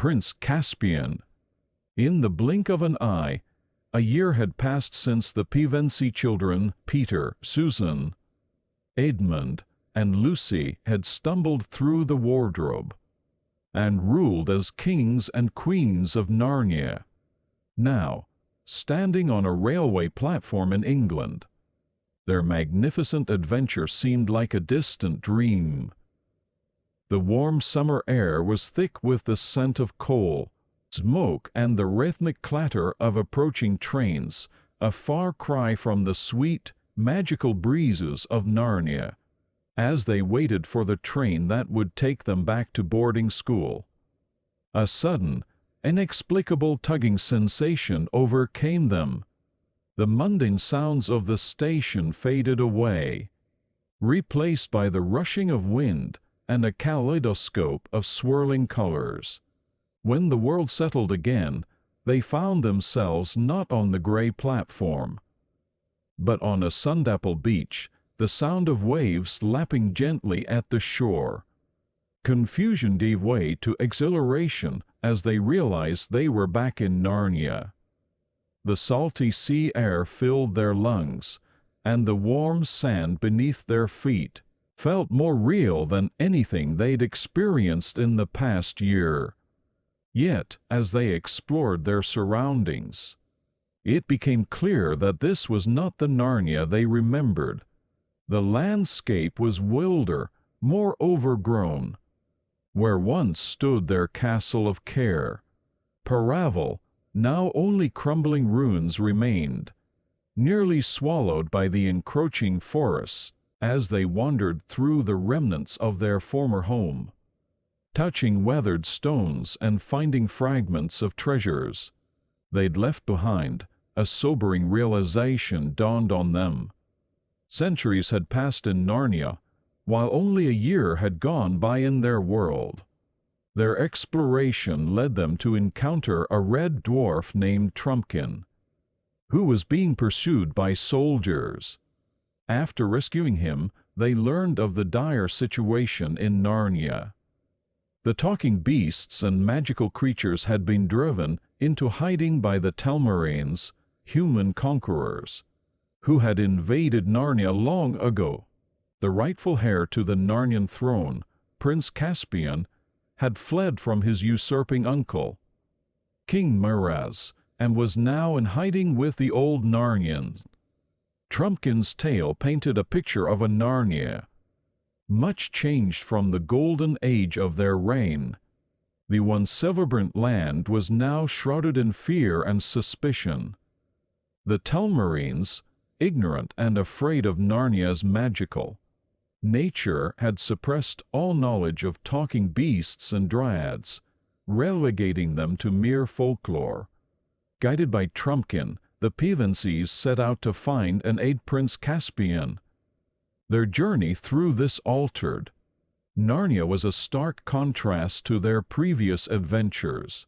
Prince Caspian. In the blink of an eye, a year had passed since the Pevensie children, Peter, Susan, Edmund, and Lucy, had stumbled through the wardrobe and ruled as kings and queens of Narnia. Now, standing on a railway platform in England, their magnificent adventure seemed like a distant dream. The warm summer air was thick with the scent of coal, smoke, and the rhythmic clatter of approaching trains, a far cry from the sweet, magical breezes of Narnia, as they waited for the train that would take them back to boarding school. A sudden, inexplicable tugging sensation overcame them. The mundane sounds of the station faded away, replaced by the rushing of wind and a kaleidoscope of swirling colors. When the world settled again, they found themselves not on the gray platform, but on a sun-dappled beach, the sound of waves lapping gently at the shore. Confusion gave way to exhilaration as they realized they were back in Narnia. The salty sea air filled their lungs, and the warm sand beneath their feet felt more real than anything they'd experienced in the past year. Yet, as they explored their surroundings, it became clear that this was not the Narnia they remembered. The landscape was wilder, more overgrown. Where once stood their castle of care, Paravel, now only crumbling ruins remained, nearly swallowed by the encroaching forests as they wandered through the remnants of their former home, touching weathered stones and finding fragments of treasures they'd left behind. A sobering realization dawned on them. Centuries had passed in Narnia, while only a year had gone by in their world. Their exploration led them to encounter a red dwarf named Trumpkin, who was being pursued by soldiers. After rescuing him, they learned of the dire situation in Narnia. The talking beasts and magical creatures had been driven into hiding by the Telmarines, human conquerors, who had invaded Narnia long ago. The rightful heir to the Narnian throne, Prince Caspian, had fled from his usurping uncle, King Miraz, and was now in hiding with the old Narnians. Trumpkin's tale painted a picture of a Narnia much changed from the golden age of their reign. The once vibrant land was now shrouded in fear and suspicion. The Telmarines, ignorant and afraid of Narnia's magical nature, had suppressed all knowledge of talking beasts and dryads, relegating them to mere folklore. Guided by Trumpkin, the Pevensies set out to find and aid Prince Caspian. Their journey through this altered Narnia was a stark contrast to their previous adventures.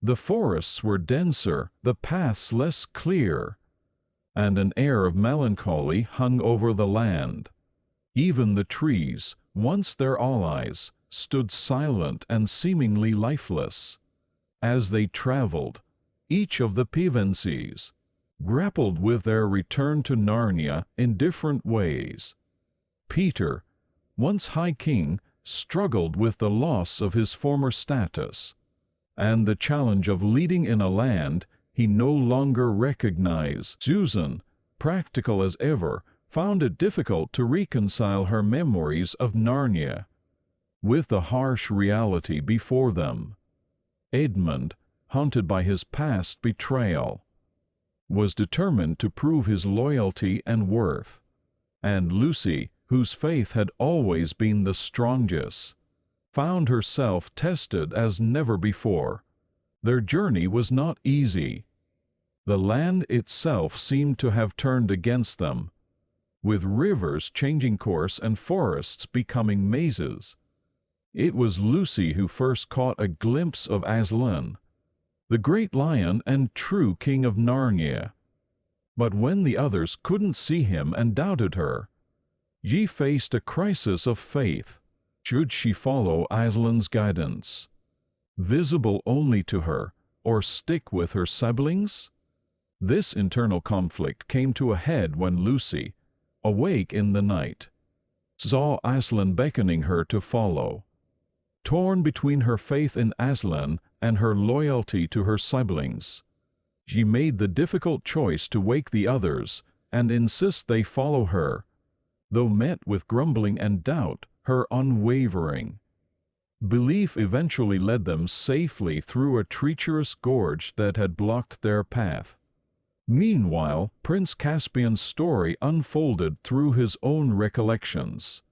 The forests were denser, the paths less clear, and an air of melancholy hung over the land. Even the trees, once their allies, stood silent and seemingly lifeless. As they traveled, each of the Pevensies grappled with their return to Narnia in different ways. Peter, once High King, struggled with the loss of his former status and the challenge of leading in a land he no longer recognized. Susan, practical as ever, found it difficult to reconcile her memories of Narnia with the harsh reality before them. Edmund, haunted by his past betrayal, was determined to prove his loyalty and worth. And Lucy, whose faith had always been the strongest, found herself tested as never before. Their journey was not easy. The land itself seemed to have turned against them, with rivers changing course and forests becoming mazes. It was Lucy who first caught a glimpse of Aslan, the great lion and true king of Narnia. But when the others couldn't see him and doubted her, she faced a crisis of faith. Should she follow Aslan's guidance? visible only to her, or stick with her siblings? This internal conflict came to a head when Lucy, awake in the night, saw Aslan beckoning her to follow. Torn between her faith in Aslan and her loyalty to her siblings, she made the difficult choice to wake the others and insist they follow her, though met with grumbling and doubt. Her unwavering belief eventually led them safely through a treacherous gorge that had blocked their path. Meanwhile, Prince Caspian's story unfolded through his own recollections.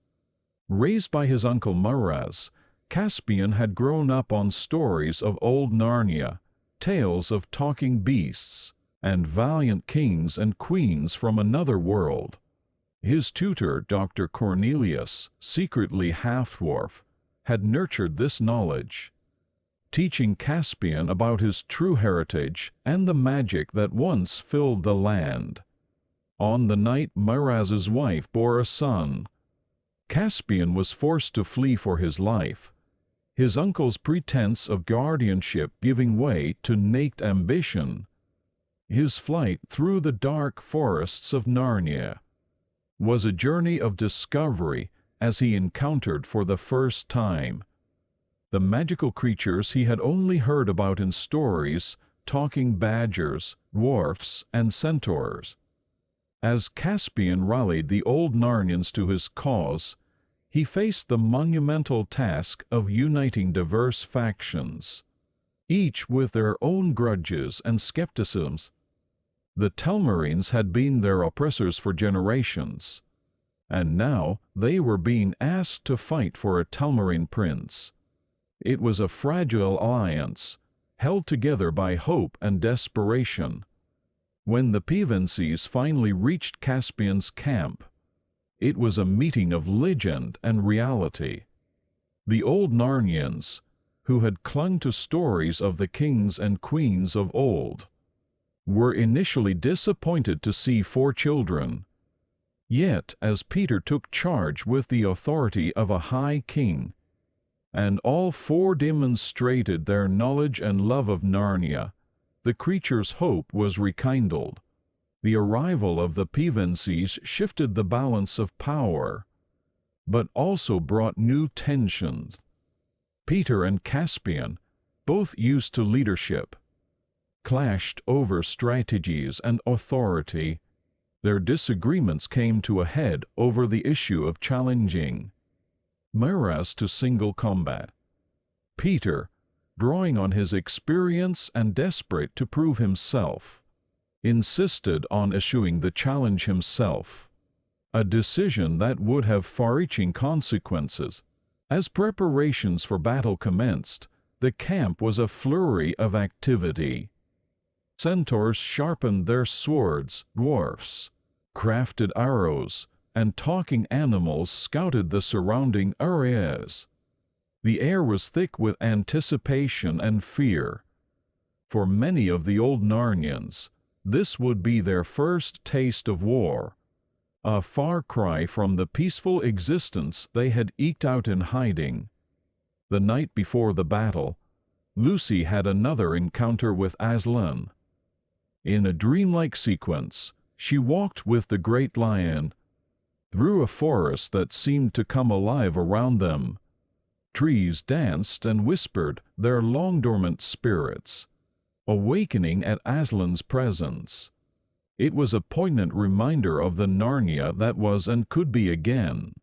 Raised by his uncle Miraz, Caspian had grown up on stories of old Narnia, tales of talking beasts, and valiant kings and queens from another world. His tutor, Dr. Cornelius, secretly half-dwarf, had nurtured this knowledge, teaching Caspian about his true heritage and the magic that once filled the land. On the night Miraz's wife bore a son, Caspian was forced to flee for his life, his uncle's pretense of guardianship giving way to naked ambition. His flight through the dark forests of Narnia was a journey of discovery as he encountered for the first time the magical creatures he had only heard about in stories, talking badgers, dwarfs, and centaurs. As Caspian rallied the old Narnians to his cause, he faced the monumental task of uniting diverse factions, each with their own grudges and skepticisms. The Telmarines had been their oppressors for generations, and now they were being asked to fight for a Telmarine prince. It was a fragile alliance, held together by hope and desperation. When the Pevensies finally reached Caspian's camp, it was a meeting of legend and reality. The old Narnians, who had clung to stories of the kings and queens of old, were initially disappointed to see 4 children. Yet, as Peter took charge with the authority of a high king, and all 4 demonstrated their knowledge and love of Narnia, the creature's hope was rekindled. The arrival of the Pevensies shifted the balance of power, but also brought new tensions. Peter and Caspian, both used to leadership, clashed over strategies and authority. Their disagreements came to a head over the issue of challenging Miraz to single combat. Peter, drawing on his experience and desperate to prove himself, insisted on issuing the challenge himself, a decision that would have far-reaching consequences. As preparations for battle commenced, the camp was a flurry of activity. Centaurs sharpened their swords, dwarfs crafted arrows, and talking animals scouted the surrounding areas. The air was thick with anticipation and fear. For many of the old Narnians, this would be their first taste of war, a far cry from the peaceful existence they had eked out in hiding. The night before the battle, Lucy had another encounter with Aslan. In a dreamlike sequence, she walked with the great lion through a forest that seemed to come alive around them. Trees danced and whispered their long-dormant spirits, awakening at Aslan's presence. It was a poignant reminder of the Narnia that was and could be again,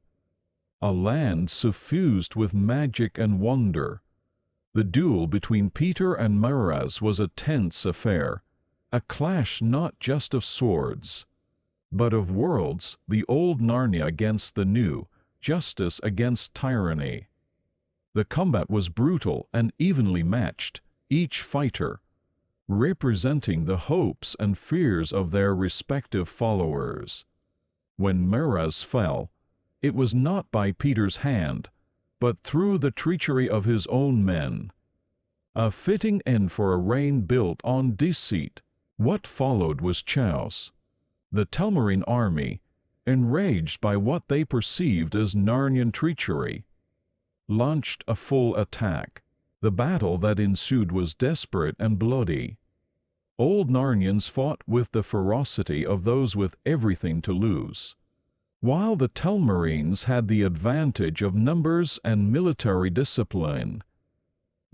a land suffused with magic and wonder. The duel between Peter and Miraz was a tense affair, a clash not just of swords, but of worlds, the old Narnia against the new, justice against tyranny. The combat was brutal and evenly matched, each fighter representing the hopes and fears of their respective followers. When Miraz fell, it was not by Peter's hand, but through the treachery of his own men. A fitting end for a reign built on deceit. What followed was chaos. The Telmarine army, enraged by what they perceived as Narnian treachery, launched a full attack. The battle that ensued was desperate and bloody. Old Narnians fought with the ferocity of those with everything to lose, while the Telmarines had the advantage of numbers and military discipline.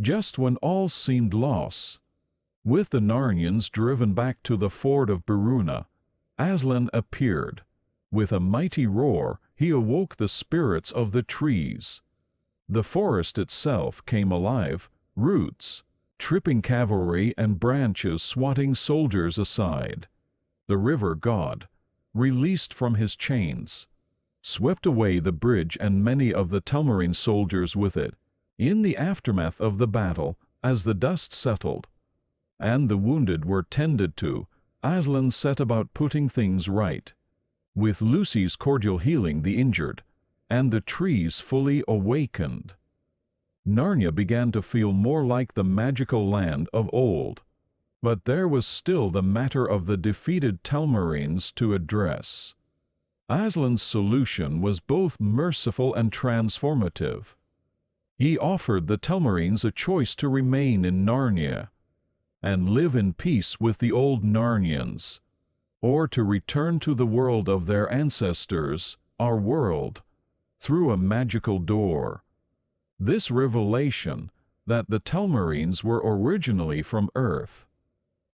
Just when all seemed lost, with the Narnians driven back to the ford of Beruna, Aslan appeared. With a mighty roar, he awoke the spirits of the trees. The forest itself came alive, roots, tripping cavalry and branches swatting soldiers aside. The river god, released from his chains, swept away the bridge and many of the Telmarine soldiers with it. In the aftermath of the battle, as the dust settled, and the wounded were tended to, Aslan set about putting things right, with Lucy's cordial healing the injured, and the trees fully awakened. Narnia began to feel more like the magical land of old, but there was still the matter of the defeated Telmarines to address. Aslan's solution was both merciful and transformative. He offered the Telmarines a choice to remain in Narnia and live in peace with the old Narnians, or to return to the world of their ancestors, our world, through a magical door. This revelation, that the Telmarines were originally from Earth,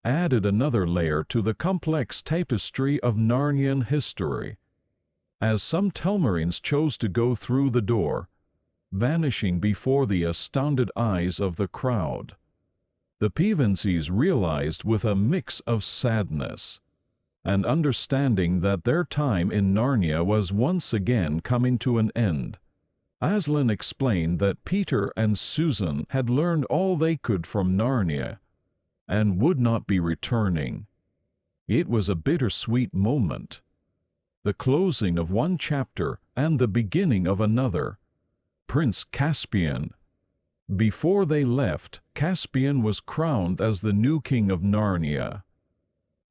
added another layer to the complex tapestry of Narnian history. As some Telmarines chose to go through the door, vanishing before the astounded eyes of the crowd, the Pevensies realized with a mix of sadness and understanding that their time in Narnia was once again coming to an end. Aslan explained that Peter and Susan had learned all they could from Narnia and would not be returning. It was a bittersweet moment, the closing of one chapter and the beginning of another. Prince Caspian. Before they left, Caspian was crowned as the new king of Narnia,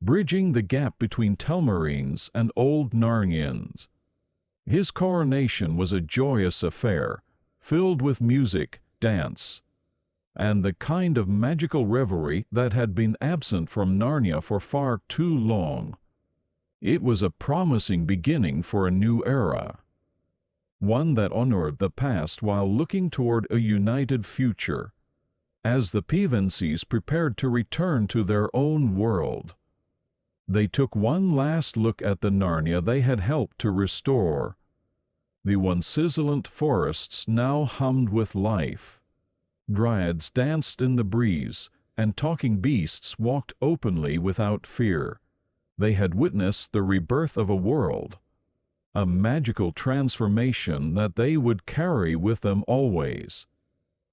bridging the gap between Telmarines and old Narnians. His coronation was a joyous affair, filled with music, dance, and the kind of magical revelry that had been absent from Narnia for far too long. It was a promising beginning for a new era, one that honored the past while looking toward a united future. As the Pevensies prepared to return to their own world, they took one last look at the Narnia they had helped to restore. The once sibilant forests now hummed with life. Dryads danced in the breeze, and talking beasts walked openly without fear. They had witnessed the rebirth of a world, a magical transformation that they would carry with them always.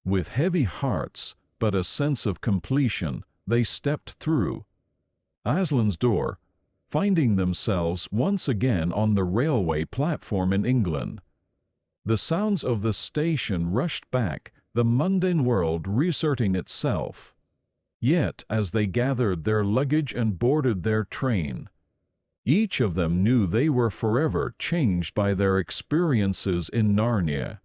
With heavy hearts, but a sense of completion, they stepped through Aslan's door, finding themselves once again on the railway platform in England. The sounds of the station rushed back, the mundane world reasserting itself. Yet, as they gathered their luggage and boarded their train, each of them knew they were forever changed by their experiences in Narnia.